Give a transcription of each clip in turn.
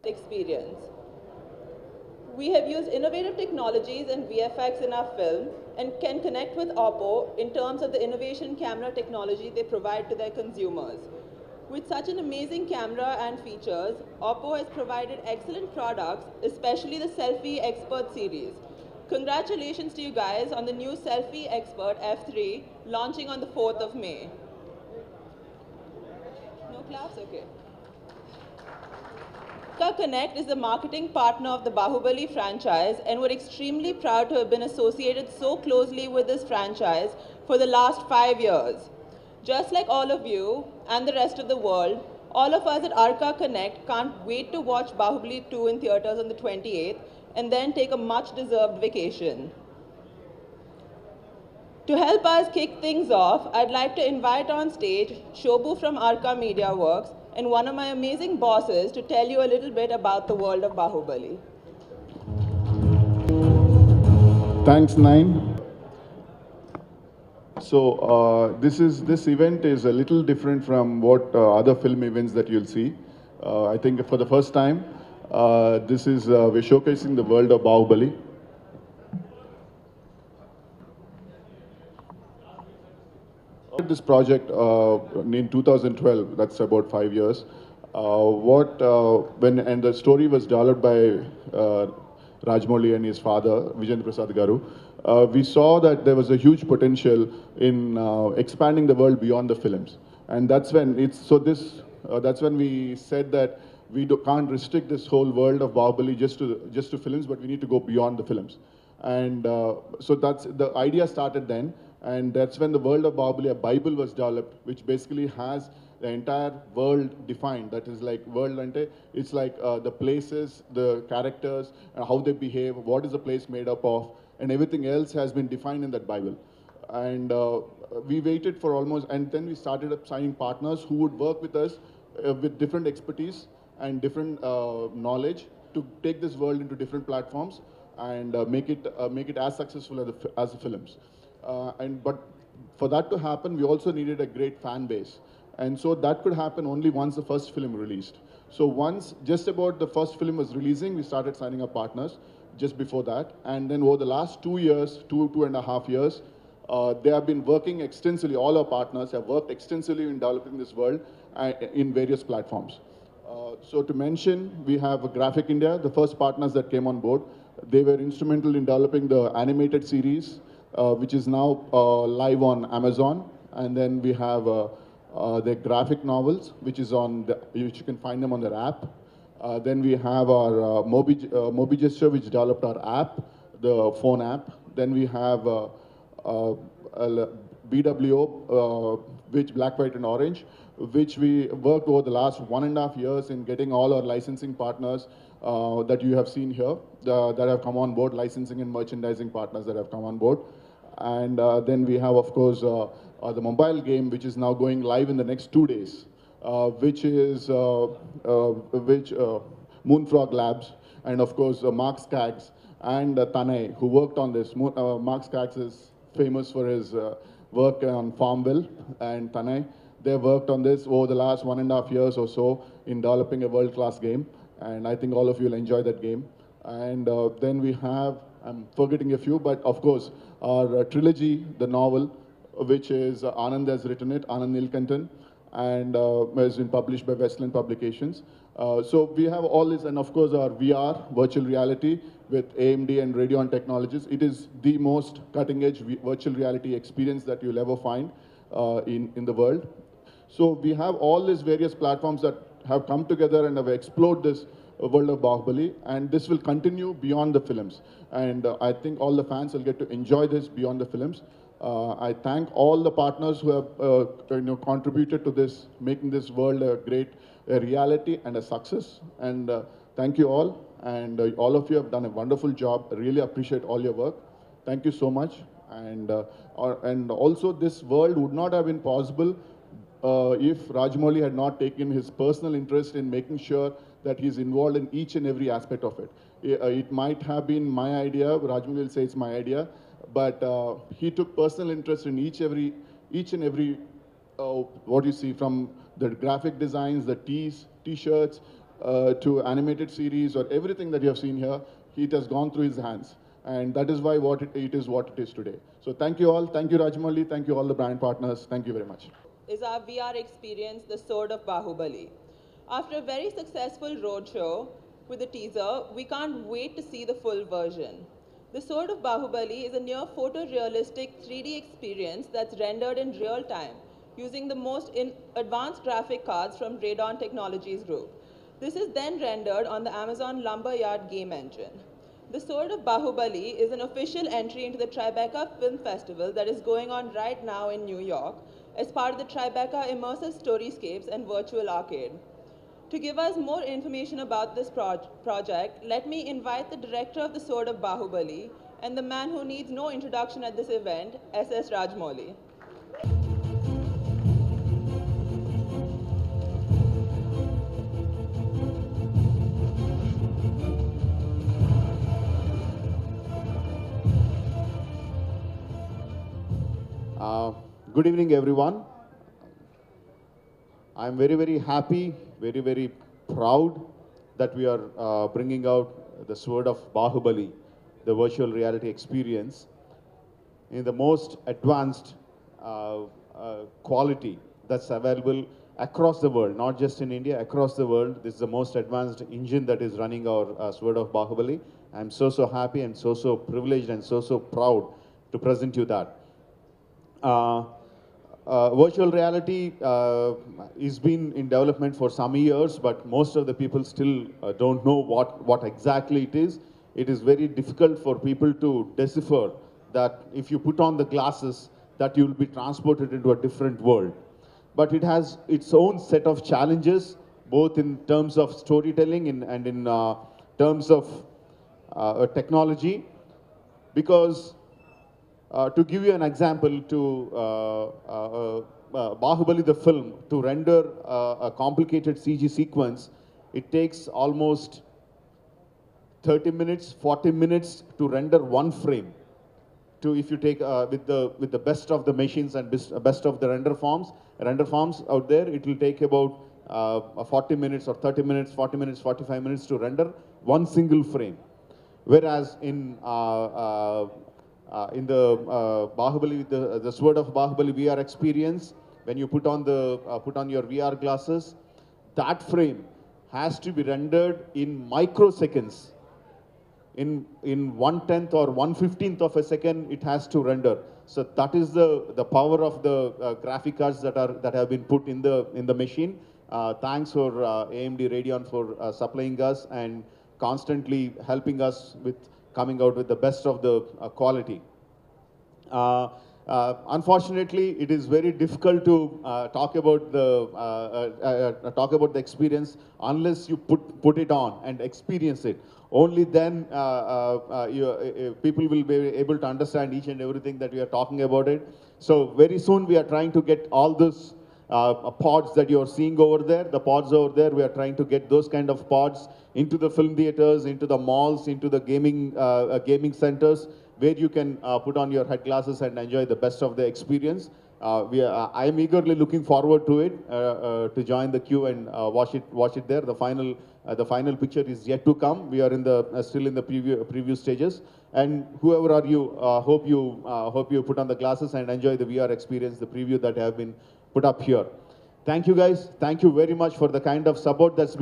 experience. We have used innovative technologies and VFX in our film and can connect with Oppo in terms of the innovation camera technology they provide to their consumers. With such an amazing camera and features, Oppo has provided excellent products, especially the Selfie Expert series. Congratulations to you guys on the new Selfie Expert F3 launching on the 4th of May. No claps? Okay. Anushka Connect is the marketing partner of the Baahubali franchise, and we're extremely proud to have been associated so closely with this franchise for the last 5 years. Just like all of you and the rest of the world, all of us at Arca Connect can't wait to watch Baahubali 2 in theaters on the 28th and then take a much deserved vacation. To help us kick things off, I'd like to invite on stage Shobhu from Arca Media Works and one of my amazing bosses to tell you a little bit about the world of Baahubali. Thanks, Nine. So this event is a little different from what other film events that you'll see. I think for the first time, we're showcasing the world of Baahubali. This project in 2012. That's about 5 years. And the story was developed by Rajamouli and his father, Vijay Prasad Garu. We saw that there was a huge potential in expanding the world beyond the films, and that's when that's when we said that can't restrict this whole world of Baahubali just to films, but we need to go beyond the films. And so that's the idea started then, and that's when the world of Baahubali, a Bible, was developed, which basically has the entire world defined. That is like world ante. It's like the places, the characters, how they behave, what is the place made up of, and everything else has been defined in that Bible. And we waited for almost, and then we started up signing partners who would work with us with different expertise and different knowledge to take this world into different platforms and make it as successful as the films. But for that to happen, we also needed a great fan base. And so that could happen only once the first film released. So once just about the first film was releasing, we started signing up partners just before that. And then over the last 2 years, 2.5 years, they have been working extensively, all our partners have worked extensively in developing this world in various platforms. So to mention, we have Graphic India, the first partners that came on board. They were instrumental in developing the animated series, which is now live on Amazon. And then we have the graphic novels, which you can find them on their app. Then we have our Mobi Gesture, which developed our app, the phone app. Then we have BWO, which Black, White, and Orange, which we worked over the last 1.5 years in getting all our licensing partners that you have seen here that have come on board, licensing and merchandising partners that have come on board. And then we have, of course, the mobile game, which is now going live in the next 2 days, which is Moonfrog Labs, and of course Mark Skaggs and Tanay, who worked on this. Mark Skaggs is famous for his work on Farmville, and Tanay, they worked on this over the last 1.5 years or so in developing a world-class game, and I think all of you will enjoy that game. And then we have, I'm forgetting a few, but of course, our trilogy, the novel, which is Anand has written it, Anand Nilkantan, and has been published by Westland Publications. So we have all this, and of course our VR, virtual reality, with AMD and Radeon Technologies. It is the most cutting-edge virtual reality experience that you'll ever find in the world. So we have all these various platforms that have come together and have explored this world of Baahubali, and this will continue beyond the films. And I think all the fans will get to enjoy this beyond the films. I thank all the partners who have contributed to this, making this world a great reality and a success. And thank you all. And all of you have done a wonderful job. I really appreciate all your work. Thank you so much. And also, this world would not have been possible if Rajamouli had not taken his personal interest in making sure that he's involved in each and every aspect of it. It might have been my idea. Rajamouli will say it's my idea. But he took personal interest in each and every what you see, from the graphic designs, the tees, t-shirts, to animated series or everything that you have seen here, it has gone through his hands. And that is why it is what it is today. So thank you all. Thank you, Rajamouli. Thank you all the brand partners. Thank you very much. Is our VR experience, The Sword of Baahubali. After a very successful roadshow with the teaser, we can't wait to see the full version. The Sword of Baahubali is a near photorealistic 3D experience that's rendered in real time using the most advanced graphic cards from Radon Technologies Group. This is then rendered on the Amazon Lumberyard game engine. The Sword of Baahubali is an official entry into the Tribeca Film Festival that is going on right now in New York as part of the Tribeca Immersive Storyscapes and Virtual Arcade. To give us more information about this project, let me invite the director of The Sword of Baahubali and the man who needs no introduction at this event, S.S. Rajamouli. Good evening, everyone. I'm very, very happy, very, very proud that we are bringing out the Sword of Baahubali, the virtual reality experience, in the most advanced quality that's available across the world, not just in India, across the world. This is the most advanced engine that is running our Sword of Baahubali. I'm so happy and so privileged and so proud to present you that. Virtual reality has been in development for some years, but most of the people still don't know what exactly it is. It is very difficult for people to decipher that if you put on the glasses, that you will be transported into a different world. But it has its own set of challenges, both in terms of storytelling and in terms of technology, because to give you an example, Baahubali the film, to render a complicated CG sequence, it takes almost 30 minutes, 40 minutes to render one frame. If you take with the best of the machines and best of the render farms out there, it will take about 40 minutes or 30 minutes, 40 minutes, 45 minutes to render one single frame. Whereas in the Baahubali, the Sword of Baahubali VR experience, when you put on your VR glasses, that frame has to be rendered in microseconds. In 1/10 or 1/15 of a second, it has to render. So that is the power of the graphic cards that have been put in the machine. Thanks for AMD Radeon for supplying us and constantly helping us with coming out with the best of the quality. Unfortunately, it is very difficult to talk about the experience unless you put it on and experience it. Only then people will be able to understand each and everything that we are talking about it. So very soon we are trying to get all those pods that you are seeing over there, the pods over there, we are trying to get those kind of pods into the film theaters, into the malls, into the gaming centers, where you can put on your head glasses and enjoy the best of the experience. I am eagerly looking forward to it, to join the queue and watch it there. The final picture is yet to come. We are still in the preview stages. And whoever are you, hope you put on the glasses and enjoy the VR experience, the preview that have been put up here. Thank you, guys. Thank you very much for the kind of support that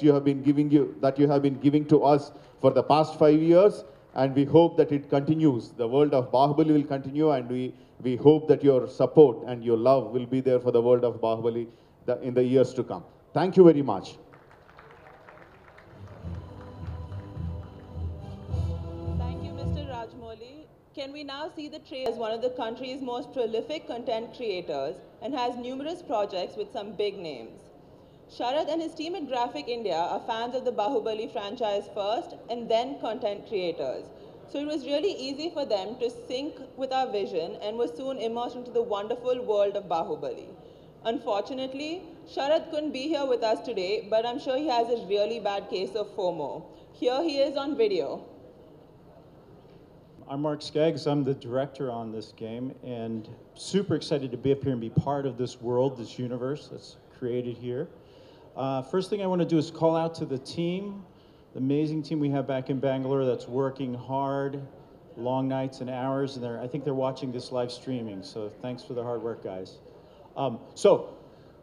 you have been giving to us for the past 5 years. And we hope that it continues. The world of Baahubali will continue, and we hope that your support and your love will be there for the world of Baahubali in the years to come. Thank you very much. Thank you, Mr. Rajamouli. Can we now see the trailer? As one of the country's most prolific content creators and has numerous projects with some big names. Sharad and his team at Graphic India are fans of the Baahubali franchise first and then content creators. So it was really easy for them to sync with our vision and were soon immersed into the wonderful world of Baahubali. Unfortunately, Sharad couldn't be here with us today, but I'm sure he has a really bad case of FOMO. Here he is on video. I'm Mark Skaggs. I'm the director on this game, and super excited to be up here and be part of this world, this universe that's created here. First thing I want to do is call out to the team, the amazing team we have back in Bangalore that's working hard, long nights and hours, and I think they're watching this live streaming, so thanks for the hard work, guys. So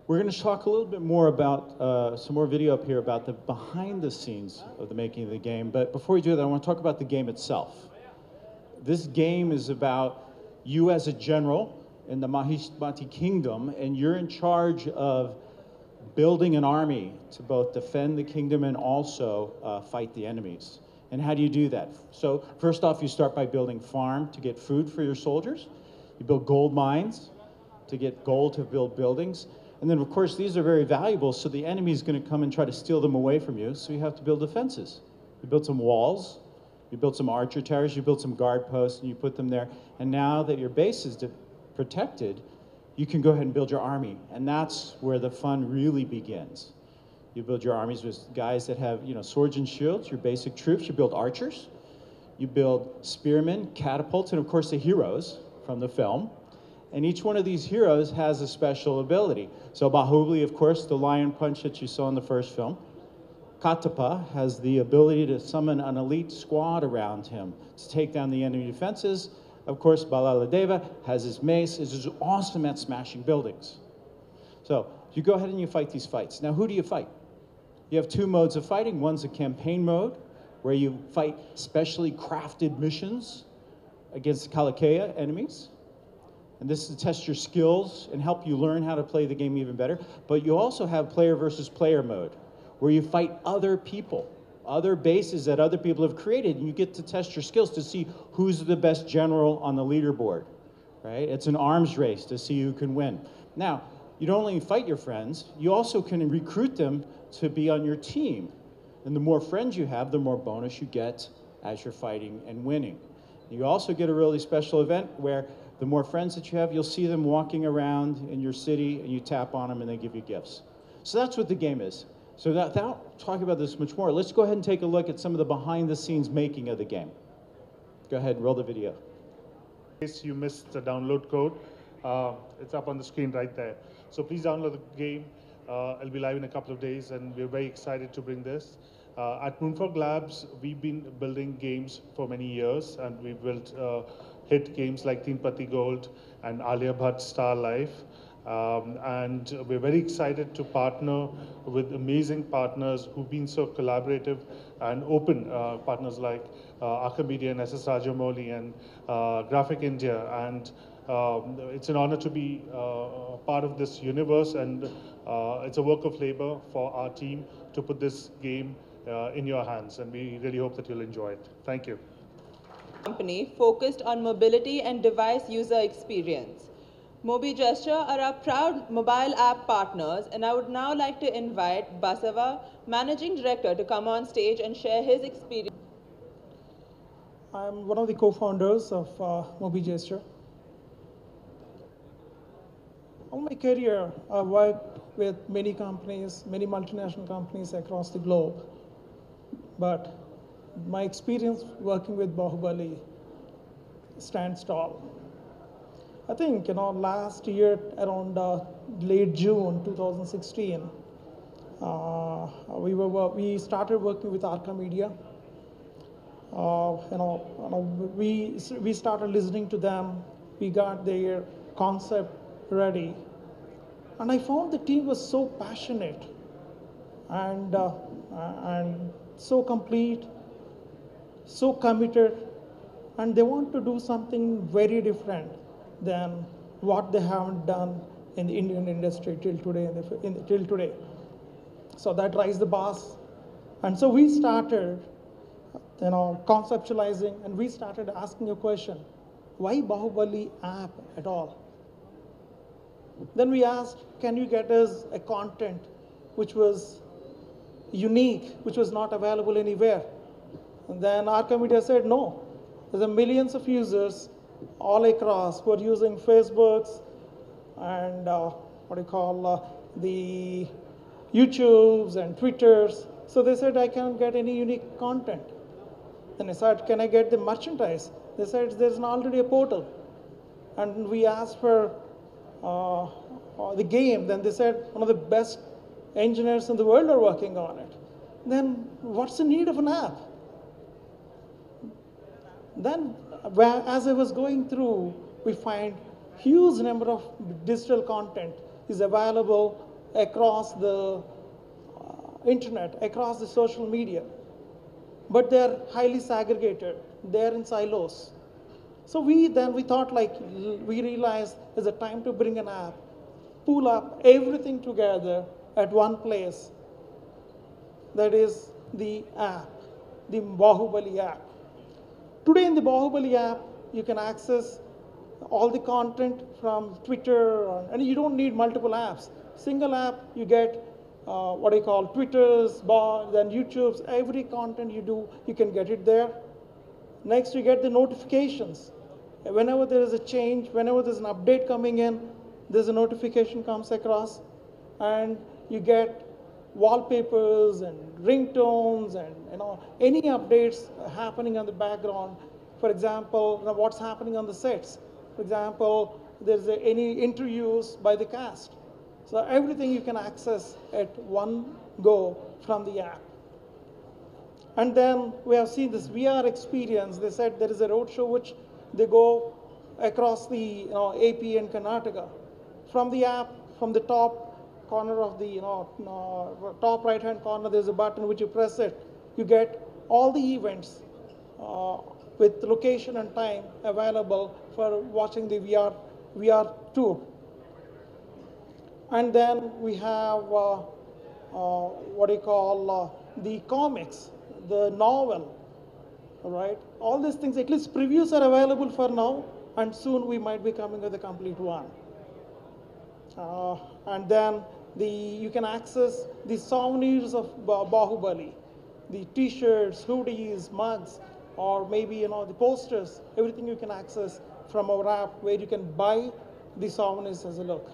we're going to talk a little bit more about, some more video up here about the behind the scenes of the making of the game, but before we do that, I want to talk about the game itself. This game is about you as a general in the Mahishmati kingdom, and you're in charge of building an army to both defend the kingdom and also fight the enemies. And how do you do that? So first off, you start by building farm to get food for your soldiers. You build gold mines to get gold to build buildings. And then of course, these are very valuable, so the enemy is going to come and try to steal them away from you, so you have to build defenses. You build some walls, you build some archer towers, you build some guard posts, and you put them there. And now that your base is protected, you can go ahead and build your army, and that's where the fun really begins. You build your armies with guys that have, swords and shields, your basic troops. You build archers, you build spearmen, catapults, and of course the heroes from the film. And each one of these heroes has a special ability. So Baahubali, of course, the lion punch that you saw in the first film. Katapa has the ability to summon an elite squad around him to take down the enemy defenses. Of course, Balaladeva has his mace, is awesome at smashing buildings. So you go ahead and you fight these fights. Now, who do you fight? You have two modes of fighting. One's a campaign mode, where you fight specially crafted missions against Kalakea enemies. And this is to test your skills and help you learn how to play the game even better. But you also have player versus player mode, where you fight other people, other bases that other people have created, and you get to test your skills to see who's the best general on the leaderboard, right? It's an arms race to see who can win. Now, you don't only fight your friends, you also can recruit them to be on your team. And the more friends you have, the more bonus you get as you're fighting and winning. You also get a really special event where the more friends that you have, you'll see them walking around in your city, and you tap on them and they give you gifts. So that's what the game is. So without talking about this much more, let's go ahead and take a look at some of the behind-the-scenes making of the game. Go ahead and roll the video. In case you missed the download code, it's up on the screen right there. So please download the game. It'll be live in a couple of days, and we're very excited to bring this. At Moonfrog Labs, we've been building games for many years, and we've built hit games like Teen Pati Gold and Alia Bhatt Star Life. And we're very excited to partner with amazing partners who've been so collaborative and open, partners like Archimedia and SS Rajamouli and Graphic India. And it's an honor to be part of this universe, and it's a work of labor for our team to put this game in your hands, and we really hope that you'll enjoy it. Thank you. Company focused on mobility and device user experience. MobiGesture are our proud mobile app partners, and I would now like to invite Basava, Managing Director, to come on stage and share his experience. I'm one of the co-founders of MobiGesture. All my career, I've worked with many companies, many multinational companies across the globe. But my experience working with Baahubali stands tall. I think, last year around late June 2016, we started working with Archimedia. We started listening to them. We got their concept ready, and I found the team was so passionate and so complete, so committed, and they want to do something very different than what they haven't done in the Indian industry till today. So that raised the bars, and so we started, conceptualizing, and we started asking a question: why Baahubali app at all? Then we asked, can you get us a content which was unique, which was not available anywhere? And then Archimedia said, no. There's millions of users all across who are using Facebooks and the YouTubes and Twitters. So they said, I can't get any unique content. Then I said, can I get the merchandise? They said, there's already a portal. And we asked for the game. Then they said, one of the best engineers in the world are working on it. Then what's the need of an app? Then, as I was going through, we find huge number of digital content is available across the internet, across the social media. But they're highly segregated. They're in silos. So we thought, like, we realized there's a time to bring an app, pull up everything together at one place. That is the app, the Baahubali app. Today in the Baahubali app, you can access all the content from Twitter, and you don't need multiple apps. Single app, you get what I call Twitters, then YouTube's, every content you do, you can get it there. Next, you get the notifications. Whenever there is a change, whenever there's an update coming in, there's a notification comes across, and you get wallpapers and ringtones and any updates happening on the background. For example, what's happening on the sets. For example, there's any interviews by the cast. So everything you can access at one go from the app. And then we have seen this VR experience. They said there is a road show which they go across the AP and Karnataka. From the app, from the top corner of the top right hand corner, there's a button which you press it. You get all the events with location and time available for watching the VR tour. And then we have what do you call the comics, the novel, right? All these things, at least previews are available for now, and soon we might be coming with a complete one. And then you can access the souvenirs of Baahubali, the T-shirts, hoodies, mugs, or maybe the posters. Everything you can access from our app, where you can buy the souvenirs as a look.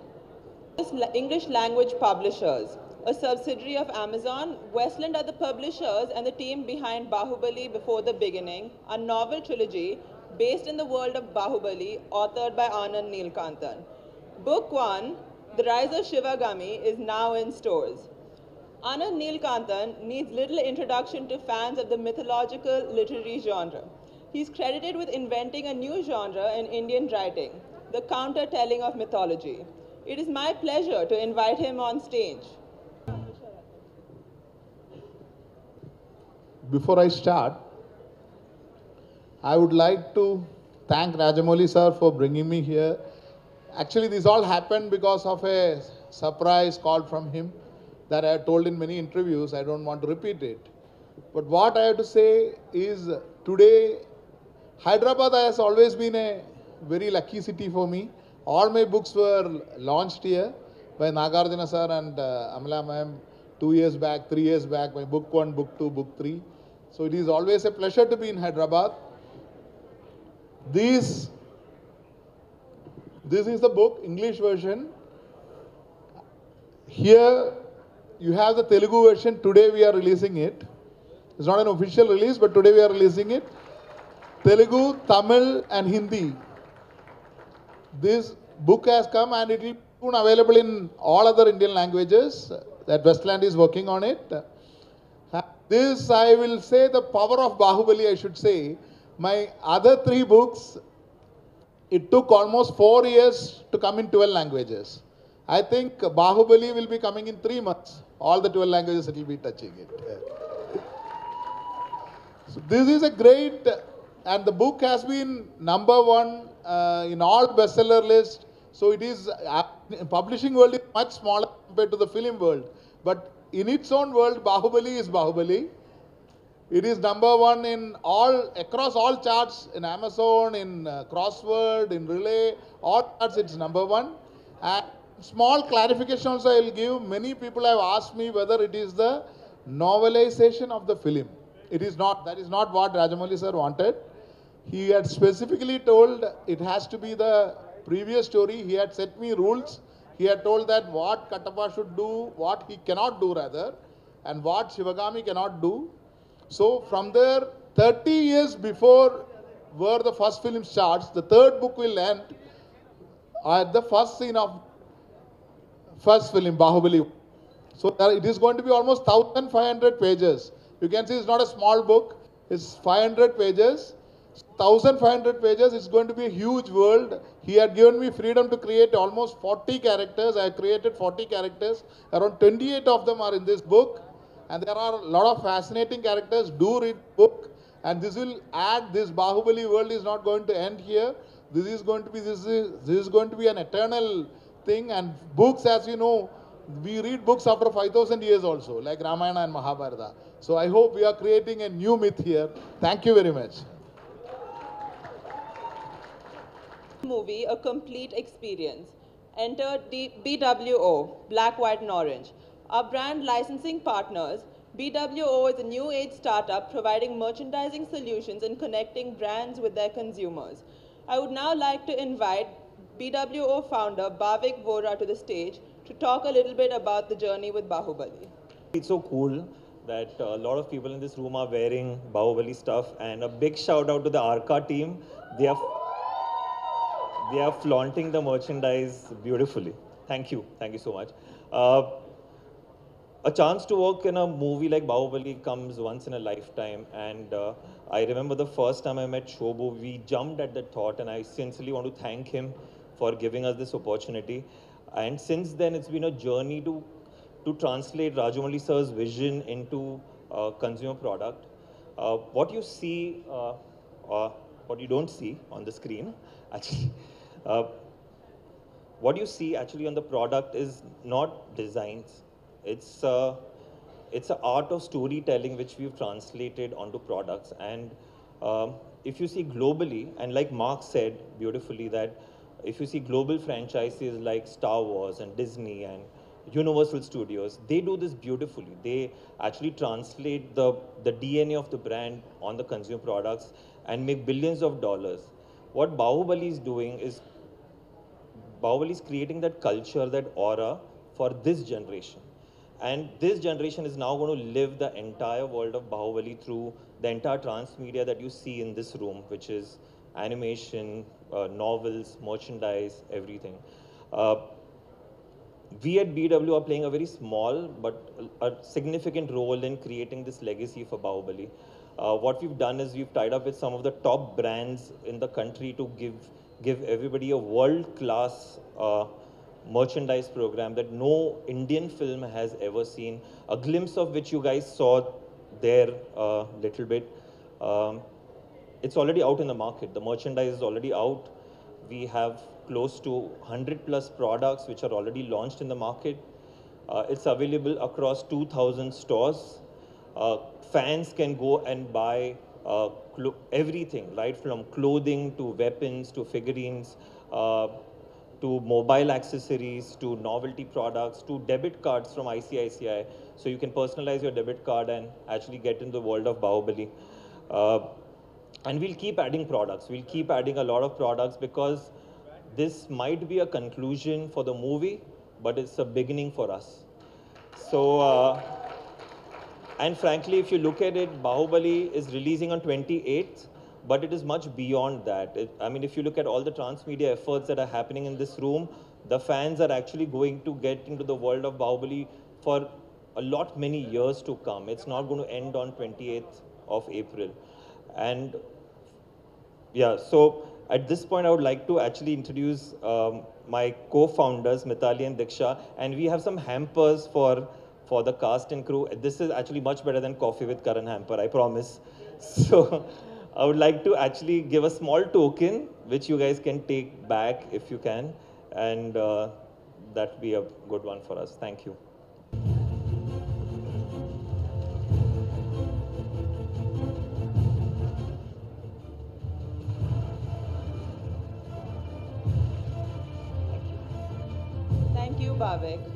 English language publishers, a subsidiary of Amazon, Westland are the publishers and the team behind Baahubali Before the Beginning, a novel trilogy based in the world of Baahubali, authored by Anand Neelkantan. Book 1, The Rise of Shivagami, is now in stores. Anand Neelkantan needs little introduction to fans of the mythological literary genre. He's credited with inventing a new genre in Indian writing, the counter-telling of mythology. It is my pleasure to invite him on stage. Before I start, I would like to thank Rajamouli sir for bringing me here. Actually, this all happened because of a surprise call from him that I have told in many interviews. I don't want to repeat it. But what I have to say is, today, Hyderabad has always been a very lucky city for me. All my books were launched here by Nagarjuna sir and Amla ma'am 2 years back, 3 years back, my book 1, book 2, book 3. So it is always a pleasure to be in Hyderabad. This is the book, English version. Here you have the Telugu version. Today we are releasing it. It's not an official release, but today we are releasing it. Telugu, Tamil and Hindi. This book has come and it will be soon available in all other Indian languages that Westland is working on it. This, I will say, the power of Baahubali, I should say. My other 3 books, it took almost 4 years to come in 12 languages. I think Baahubali will be coming in 3 months. All the 12 languages it will be touching it. So this is a great, and the book has been #1 in all bestseller lists. So it is, publishing world is much smaller compared to the film world. But in its own world, Baahubali is Baahubali. It is #1 in across all charts, in Amazon, in Crossword, in Relay, all charts it's #1. And small clarification also I will give. Many people have asked me whether it is the novelization of the film. It is not. That is not what Rajamouli sir wanted. He had specifically told it has to be the previous story. He had set me rules. He had told that what Kattappa should do, what he cannot do rather, and what Shivagami cannot do. So from there, 30 years before where the first film starts, the third book will end at the first scene of first film, Baahubali. So it is going to be almost 1,500 pages. You can see it's not a small book. It's 500 pages. 1,500 pages. It's going to be a huge world. He had given me freedom to create almost 40 characters. I created 40 characters. Around 28 of them are in this book. And there are a lot of fascinating characters. Do read the book. And this will add, this Bahubali world is not going to end here. This is going to be an eternal thing. And books, as you know, we read books after 5,000 years also, like Ramayana and Mahabharata. So I hope we are creating a new myth here. Thank you very much. Movie a complete experience. Enter BWO, Black, White and Orange. Our brand licensing partners, BWO is a new age startup providing merchandising solutions and connecting brands with their consumers. I would now like to invite BWO founder Bhavik Vora to the stage to talk a little bit about the journey with Bahubali. It's so cool that a lot of people in this room are wearing Bahubali stuff, and a big shout out to the Arca team. They are flaunting the merchandise beautifully. Thank you so much. A chance to work in a movie like Bahubali comes once in a lifetime, and I remember the first time I met Shobhu, we jumped at the thought, and I sincerely want to thank him for giving us this opportunity. And since then, it's been a journey to translate Rajamouli sir's vision into consumer product. What you see, what you don't see on the screen, actually, what you see actually on the product is not designs. It's an art of storytelling which we've translated onto products. And if you see globally, and like Mark said beautifully, that if you see global franchises like Star Wars and Disney and Universal Studios, they do this beautifully. They actually translate the DNA of the brand on the consumer products and make billions of dollars. What Bahubali is doing is, Bahubali is creating that culture, that aura for this generation. And this generation is now going to live the entire world of Bahubali through the entire transmedia that you see in this room, which is animation, novels, merchandise, everything. We at BW are playing a very small but a significant role in creating this legacy for Bahubali. What we've done is we've tied up with some of the top brands in the country to give everybody a world-class merchandise program that no Indian film has ever seen, a glimpse of which you guys saw there a little bit. It's already out in the market. The merchandise is already out. We have close to 100 plus products which are already launched in the market. It's available across 2,000 stores. Fans can go and buy everything, right from clothing to weapons to figurines, to mobile accessories, to novelty products, to debit cards from ICICI. So you can personalize your debit card and actually get into the world of Bahubali. And we'll keep adding products. We'll keep adding a lot of products because this might be a conclusion for the movie, but it's a beginning for us. So, and frankly, if you look at it, Bahubali is releasing on 28th, but it is much beyond that. I mean, if you look at all the transmedia efforts that are happening in this room, the fans are actually going to get into the world of Bahubali for a lot many years to come. It's not going to end on 28th of April. And yeah, so at this point, I would like to actually introduce my co-founders, Mitali and Diksha, and we have some hampers for the cast and crew. This is actually much better than Coffee with Karan hamper, I promise. So I would like to actually give a small token, which you guys can take back if you can, and that'd be a good one for us. Thank you. Thank you, Bhavik.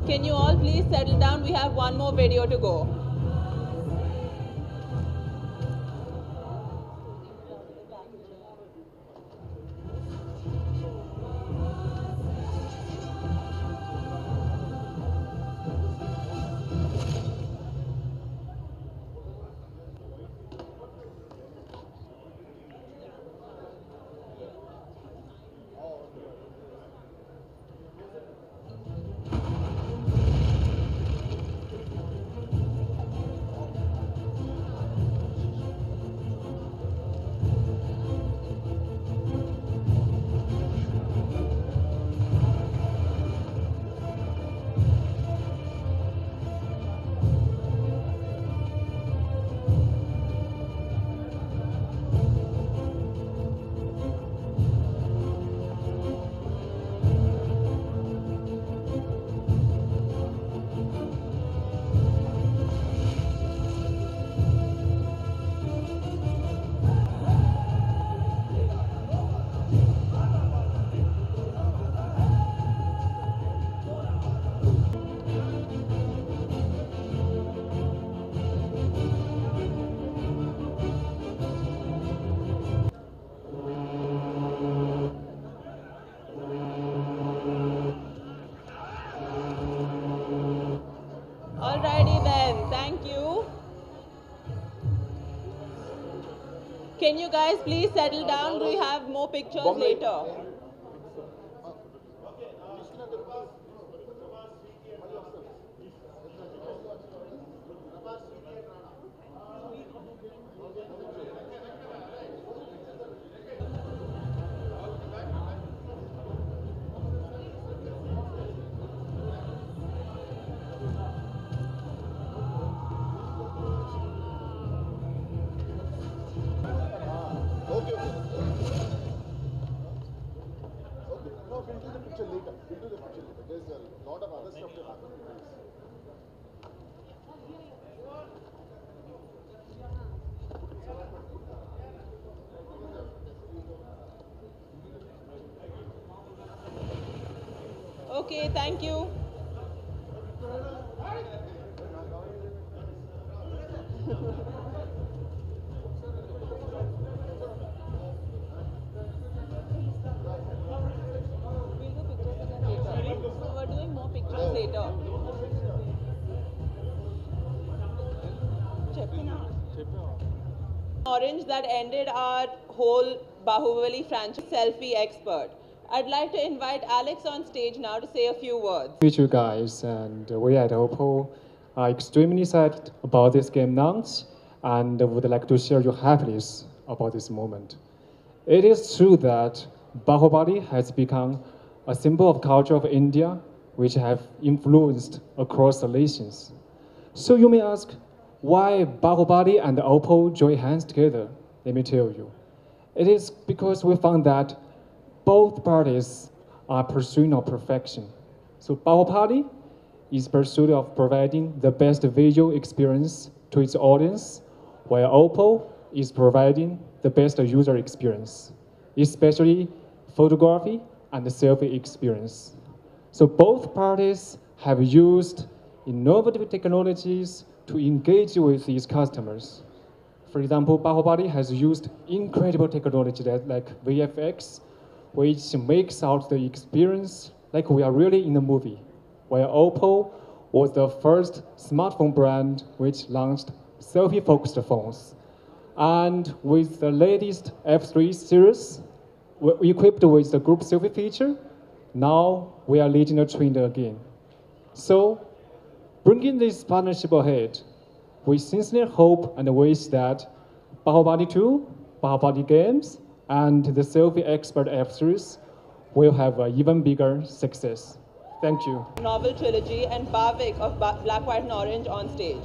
Can you all please settle down? We have one more video to go. Alrighty then, thank you. Can you guys please settle down? We have more pictures later. Okay, thank you. We're doing more pictures later. Orange that ended our whole Baahubali franchise selfie expert. I'd like to invite Alex on stage now to say a few words. Meet you guys, and we at Oppo are extremely excited about this game launch and would like to share your happiness about this moment. It is true that Bahubali has become a symbol of culture of India, which have influenced across the nations. So you may ask, why Bahubali and Oppo join hands together? Let me tell you. It is because we found that both parties are pursuing of perfection. So Bahubali is pursuit of providing the best visual experience to its audience, while Oppo is providing the best user experience, especially photography and the selfie experience. So both parties have used innovative technologies to engage with its customers. For example, Bahubali has used incredible technology like VFX, which makes out the experience like we are really in the movie, while Oppo was the first smartphone brand which launched selfie-focused phones. And with the latest F3 series, equipped with the group selfie feature, now we are leading the trend again. So, bringing this partnership ahead, we sincerely hope and wish that Bahubali 2, Bahubali Games, and the Selfie Expert F series will have an even bigger success. Thank you. Novel trilogy and Bhavik of Black, White and Orange on stage.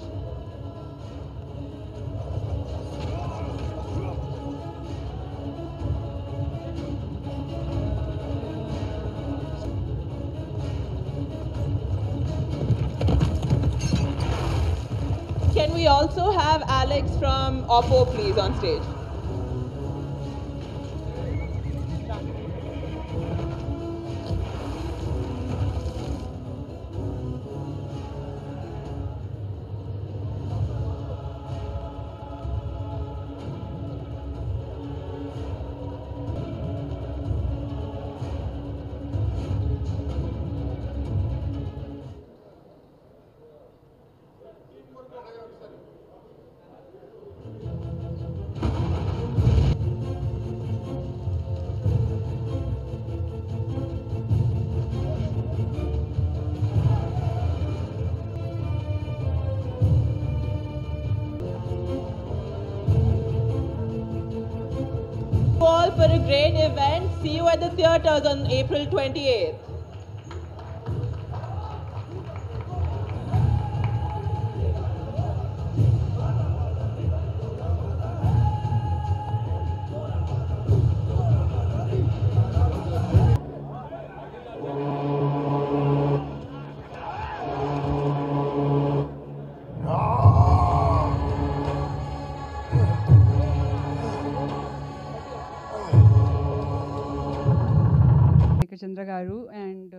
Can we also have Alex from Oppo please on stage? great event. See you at the theaters on April 28th. Chandra Garu, and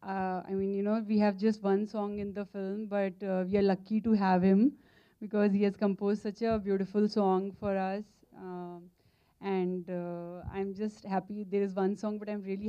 I mean, you know, we have just one song in the film, but we are lucky to have him because he has composed such a beautiful song for us. And I'm just happy there is one song, but I'm really